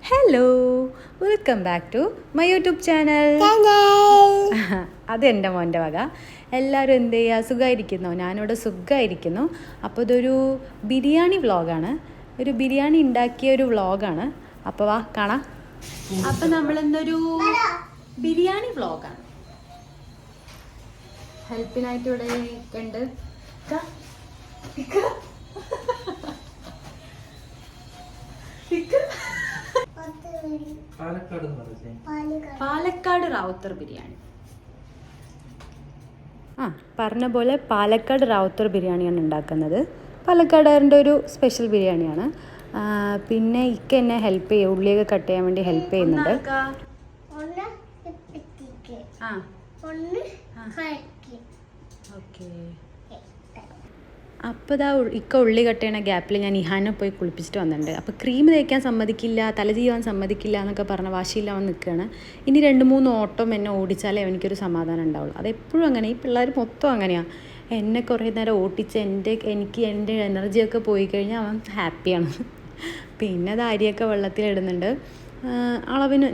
Hello, welcome back to my YouTube channel. അതെൻ്റെ മോൻ്റെ വക. എല്ലാവരും എന്ത് ചെയ്യുക, സുഖമായിരിക്കുന്നു? ഞാനിവിടെ സുഖമായിരിക്കുന്നു. അപ്പോൾ ഇതൊരു ബിരിയാണി വ്ളോഗാണ്, ഒരു ബിരിയാണി ഉണ്ടാക്കിയ ഒരു വ്ളോഗാണ്. അപ്പോൾ വാ കാണാം. അപ്പോൾ നമ്മളിന്നൊരു ബിരിയാണി വ്ളോഗാണ്. ഹെൽപ്പിനായിട്ട് ഇവിടെ ഉണ്ട്. പാലക്കാട് റാവുത്തർ ബിരിയാണി. പറഞ്ഞ പോലെ പാലക്കാട് റാവുത്തർ ബിരിയാണിയാണ് ഉണ്ടാക്കുന്നത്. പാലക്കാടുകാരൻ്റെ ഒരു സ്പെഷ്യൽ ബിരിയാണിയാണ്. പിന്നെ ഇക്ക എന്നെ ഹെൽപ്പ് ചെയ്യും, ഉള്ളിയൊക്കെ കട്ട് ചെയ്യാൻ വേണ്ടി ഹെൽപ്പ് ചെയ്യുന്നുണ്ട്. ഓക്കെ. അപ്പോൾ ഇതാ ഇക്ക ഉള്ളി കട്ട് ചെയ്യണ ഗ്യാപ്പിൽ ഞാൻ ഇഹാനെ പോയി കുളിപ്പിച്ചിട്ട് വന്നിട്ടുണ്ട്. അപ്പോൾ ക്രീം തേക്കാൻ സമ്മതിക്കില്ല, തല ചെയ്യാൻ സമ്മതിക്കില്ല എന്നൊക്കെ പറഞ്ഞ വാശിയിൽ അവൻ നിൽക്കുകയാണ്. ഇനി 2-3 ഓട്ടം എന്നെ ഓടിച്ചാലേ എനിക്കൊരു സമാധാനം ഉണ്ടാവുള്ളൂ. അതെപ്പോഴും അങ്ങനെ, ഈ പിള്ളേർ മൊത്തം അങ്ങനെയാണ്. എന്നെ കുറേ നേരം ഓടിച്ച് എനിക്ക് എൻ്റെ എനർജിയൊക്കെ പോയി കഴിഞ്ഞാൽ അവൻ ഹാപ്പിയാണ്. പിന്നെ അത് അരിയൊക്കെ വെള്ളത്തിലിടുന്നുണ്ട്. അളവിന്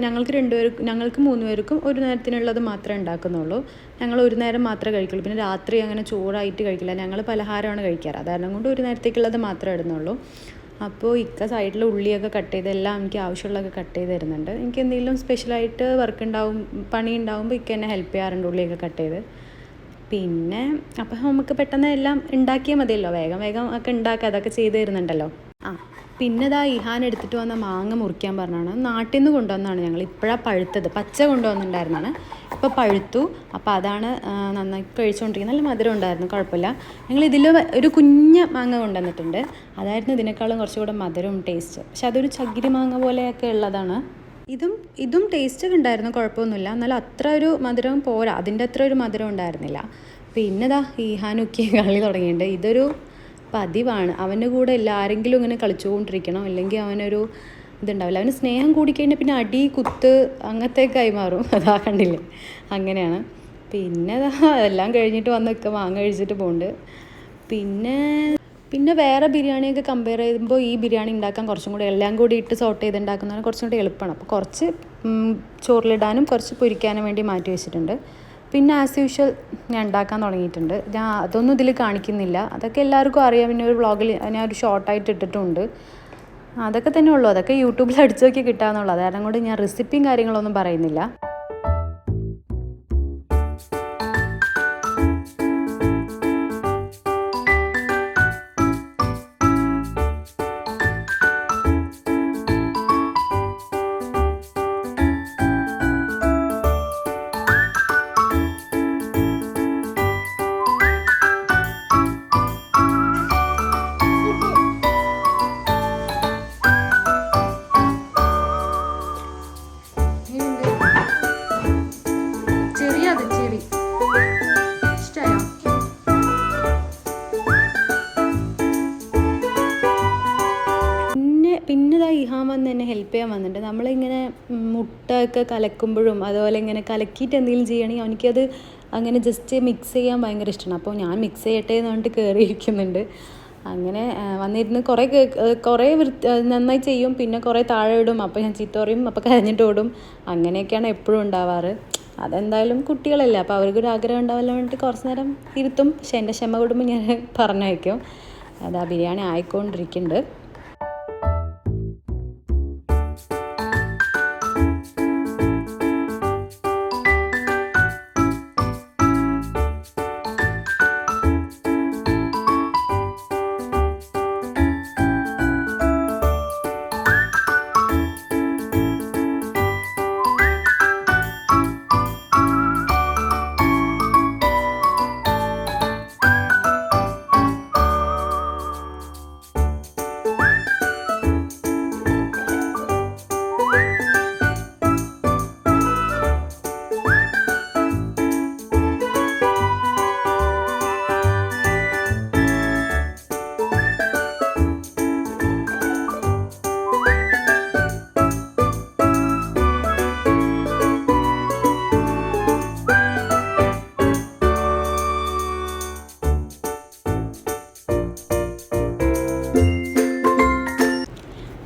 ഞങ്ങൾക്ക് 3 പേർക്കും ഒരു നേരത്തിനുള്ളത് മാത്രമേ ഉണ്ടാക്കുന്നുള്ളൂ. ഞങ്ങൾ ഒരു നേരം മാത്രമേ കഴിക്കുള്ളൂ. പിന്നെ രാത്രി അങ്ങനെ ചോറായിട്ട് കഴിക്കില്ല, ഞങ്ങൾ പലഹാരമാണ് കഴിക്കാറ്. അതാരണം കൊണ്ട് ഒരു നേരത്തേക്കുള്ളത് മാത്രമേ ഇടുന്നുള്ളൂ. അപ്പോൾ ഇക്ക സൈഡിൽ ഉള്ളിയൊക്കെ കട്ട് ചെയ്ത് എല്ലാം എനിക്ക് ആവശ്യമുള്ളതൊക്കെ കട്ട് ചെയ്ത് തരുന്നുണ്ട്. എനിക്ക് എന്തെങ്കിലും സ്പെഷ്യലായിട്ട് പണി ഉണ്ടാകുമ്പോൾ ഇക്ക എന്നെ ഹെൽപ്പ് ചെയ്യാറുണ്ട് ഉള്ളിയൊക്കെ കട്ട് ചെയ്ത്. പിന്നെ അപ്പോൾ നമുക്ക് പെട്ടെന്ന് എല്ലാം ഉണ്ടാക്കിയാൽ മതിയല്ലോ, വേഗം ഒക്കെ ഉണ്ടാക്കുക, അതൊക്കെ ചെയ്ത് തരുന്നുണ്ടല്ലോ. പിന്നെ ഇതാ ഇഹാൻ എടുത്തിട്ട് വന്ന മാങ്ങ മുറിക്കാൻ പറഞ്ഞാണ്. നാട്ടിൽ നിന്ന് കൊണ്ടുവന്നതാണ്, ഞങ്ങൾ ഇപ്പോഴാണ് പഴുത്തത്. പച്ച കൊണ്ടുവന്നിട്ടുണ്ടായിരുന്നാണ്, ഇപ്പോൾ പഴുത്തു. അപ്പോൾ അതാണ് നന്നായി കഴിച്ചുകൊണ്ടിരിക്കുന്നത്. നല്ല മധുരം ഉണ്ടായിരുന്നു, കുഴപ്പമില്ല. ഞങ്ങൾ ഇതിൽ ഒരു കുഞ്ഞ മാങ്ങ കൊണ്ടുവന്നിട്ടുണ്ട്. അതായിരുന്നു ഇതിനേക്കാളും കുറച്ചുകൂടെ മധുരവും ടേസ്റ്റ്. പക്ഷെ അതൊരു ചകിരി മാങ്ങ പോലെയൊക്കെ ഉള്ളതാണ്. ഇതും ടേസ്റ്റൊക്കെ ഉണ്ടായിരുന്നു, കുഴപ്പമൊന്നുമില്ല. എന്നാലും അത്ര ഒരു മധുരം പോരാ, അതിൻ്റെ അത്ര ഒരു മധുരം ഉണ്ടായിരുന്നില്ല. പിന്നെ ഇതാ ഈഹാനൊക്കെ കളി തുടങ്ങിയിട്ടുണ്ട്. ഇതൊരു പതിവാണ്. അവൻ്റെ കൂടെ ആരെങ്കിലും ഇങ്ങനെ കളിച്ചുകൊണ്ടിരിക്കണം, അല്ലെങ്കിൽ അവനൊരു ഇതുണ്ടാവില്ല. അവന് സ്നേഹം കൂടിക്കഴിഞ്ഞാൽ പിന്നെ അടി കുത്ത് അങ്ങനത്തെ കൈമാറും. അതാ കണ്ടില്ലേ, അങ്ങനെയാണ്. പിന്നെ എല്ലാം കഴിഞ്ഞിട്ട് വന്നൊക്കെ മാങ്ങ കഴിച്ചിട്ട് പോകുന്നുണ്ട്. പിന്നെ വേറെ ബിരിയാണിയൊക്കെ കമ്പയർ ചെയ്യുമ്പോൾ ഈ ബിരിയാണി ഉണ്ടാക്കാൻ കുറച്ചും കൂടി എല്ലാം കൂടി ഇട്ട് സോട്ട് ചെയ്ത് ഉണ്ടാക്കുന്നതാണ് കുറച്ചും കൂടി എളുപ്പമാണ്. അപ്പോൾ കുറച്ച് ചോറിലിടാനും കുറച്ച് പൊരിക്കാനും വേണ്ടി മാറ്റി വെച്ചിട്ടുണ്ട്. പിന്നെ ആസ് യൂഷ്വൽ ഞാൻ ഉണ്ടാക്കാൻ തുടങ്ങിയിട്ടുണ്ട്. ഞാൻ അതൊന്നും ഇതിൽ കാണിക്കുന്നില്ല, അതൊക്കെ എല്ലാവർക്കും അറിയാം. പിന്നെ ഒരു വ്ളോഗിൽ ഞാൻ ഒരു ഷോർട്ടായിട്ട് ഇട്ടിട്ടുണ്ട്. അതൊക്കെ തന്നെ ഉള്ളൂ, അതൊക്കെ യൂട്യൂബിൽ അടിച്ചു നോക്കി കിട്ടാമെന്നുള്ളൂ. അത് കാരണം കൊണ്ട് ഞാൻ റെസിപ്പിയും കാര്യങ്ങളൊന്നും പറയുന്നില്ല. പിന്നെ ഇഹാൻ വന്ന് എന്നെ ഹെൽപ്പ് ചെയ്യാൻ വന്നിട്ടുണ്ട്. നമ്മളിങ്ങനെ മുട്ടയൊക്കെ കലക്കുമ്പോഴും അതുപോലെ ഇങ്ങനെ കലക്കിയിട്ട് എന്തെങ്കിലും ചെയ്യണമെങ്കിൽ എനിക്കത് അങ്ങനെ ജസ്റ്റ് മിക്സ് ചെയ്യാൻ ഭയങ്കര ഇഷ്ടമാണ്. അപ്പോൾ ഞാൻ മിക്സ് ചെയ്യട്ടെ എന്ന് പറഞ്ഞിട്ട് കയറിയിരിക്കുന്നുണ്ട്. അങ്ങനെ വന്നിരുന്ന് കുറേ നന്നായി ചെയ്യും, പിന്നെ കുറേ താഴെ ഇടും. അപ്പോൾ ഞാൻ ചീത്ത പറയും, അപ്പോൾ കരഞ്ഞിട്ട് ഓടും. അങ്ങനെയൊക്കെയാണ് എപ്പോഴും ഉണ്ടാവാറ്. അതെന്തായാലും കുട്ടികളല്ലേ, അപ്പോൾ അവർക്കൊരു ആഗ്രഹം ഉണ്ടാവല്ലോ വേണ്ടിയിട്ട് കുറച്ച് നേരം ഇരുത്തും. പക്ഷേ എൻ്റെ ക്ഷമ കൂടുമ്പോൾ ഞാൻ പറഞ്ഞയക്കും. അതാ ബിരിയാണി ആയിക്കൊണ്ടിരിക്കുന്നുണ്ട്.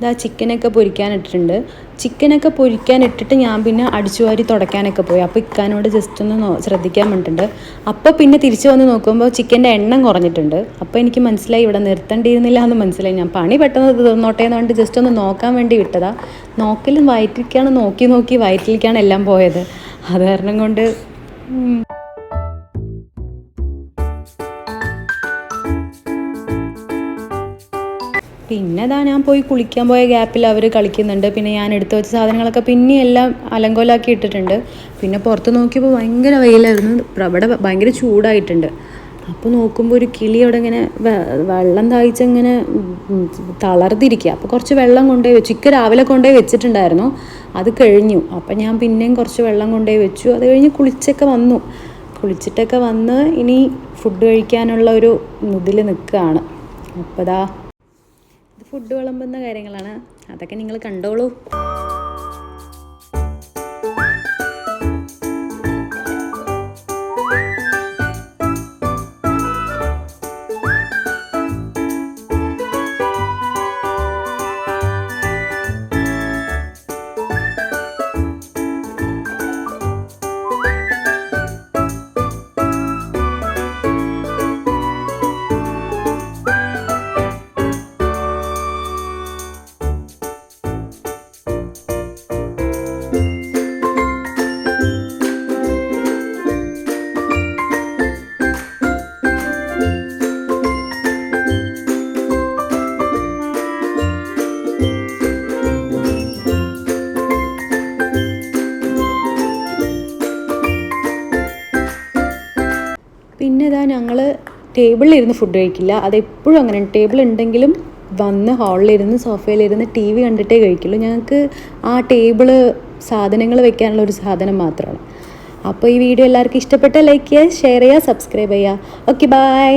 ഇതാ ചിക്കനൊക്കെ പൊരിക്കാനിട്ടിട്ടുണ്ട്. ചിക്കനൊക്കെ പൊരിക്കാനിട്ടിട്ട് ഞാൻ പിന്നെ അടിച്ചു വാരി തുടയ്ക്കാനൊക്കെ പോയി. അപ്പോൾ ഇക്കാനോട് ജസ്റ്റ് ഒന്ന് ശ്രദ്ധിക്കാൻ വേണ്ടിയിട്ടുണ്ട്. അപ്പോൾ പിന്നെ തിരിച്ചു വന്ന് നോക്കുമ്പോൾ ചിക്കൻ്റെ എണ്ണം കുറഞ്ഞിട്ടുണ്ട്. അപ്പോൾ എനിക്ക് മനസ്സിലായി ഇവിടെ നിർത്തേണ്ടിയിരുന്നില്ല എന്ന് മനസ്സിലായി. ഞാൻ പണി പെട്ടെന്ന് തീർന്നോട്ടെ എന്ന് പറഞ്ഞിട്ട് ജസ്റ്റ് ഒന്ന് നോക്കാൻ വേണ്ടി വിട്ടതാ. നോക്കലും വയറ്റിലേക്കാണ് നോക്കി വയറ്റിലേക്കാണ് എല്ലാം പോയത്. അത് കാരണം കൊണ്ട് പിന്നെ ഞാൻ പോയി കുളിക്കാൻ പോയ ഗ്യാപ്പിൽ അവർ കളിക്കുന്നുണ്ട്. പിന്നെ ഞാൻ എടുത്തു വെച്ച സാധനങ്ങളൊക്കെ പിന്നെ എല്ലാം അലങ്കോലാക്കി ഇട്ടിട്ടുണ്ട്. പിന്നെ പുറത്ത് നോക്കിയപ്പോൾ ഭയങ്കര വെയിലായിരുന്നു. അവിടെ ഭയങ്കര ചൂടായിട്ടുണ്ട്. അപ്പോൾ നോക്കുമ്പോൾ ഒരു കിളി അവിടെ ഇങ്ങനെ വെള്ളം ദാഹിച്ചിങ്ങനെ തളർന്നിരിക്കുക. അപ്പോൾ കുറച്ച് വെള്ളം കൊണ്ടുപോയി വെച്ചു. രാവിലെ കൊണ്ടുപോയി വെച്ചിട്ടുണ്ടായിരുന്നു, അത് കഴിഞ്ഞു. അപ്പം ഞാൻ പിന്നെയും കുറച്ച് വെള്ളം കൊണ്ടുപോയി വെച്ചു. അത് കഴിഞ്ഞ് കുളിച്ചിട്ടൊക്കെ വന്ന് ഇനി ഫുഡ് കഴിക്കാനുള്ള ഒരു മുതിൽ നിൽക്കുകയാണ്. അപ്പോൾ ഫുഡ് വിളമ്പുന്ന കാര്യങ്ങളാണ്, അതൊക്കെ നിങ്ങൾ കണ്ടോളൂ. പിന്നെ ഞങ്ങൾ ടേബിളിലിരുന്ന് ഫുഡ് കഴിക്കില്ല. അതെപ്പോഴും അങ്ങനെ, ടേബിൾ ഉണ്ടെങ്കിലും വന്ന് ഹാളിലിരുന്ന് സോഫയിലിരുന്ന് ടി വി കണ്ടിട്ടേ കഴിക്കുള്ളൂ. ഞങ്ങൾക്ക് ആ ടേബിള് സാധനങ്ങൾ വെക്കാനുള്ള ഒരു സാധനം മാത്രമാണ്. അപ്പോൾ ഈ വീഡിയോ എല്ലാവർക്കും ഇഷ്ടപ്പെട്ടാൽ ലൈക്ക് ചെയ്യുക, ഷെയർ ചെയ്യുക, സബ്സ്ക്രൈബ് ചെയ്യുക. Okay, by.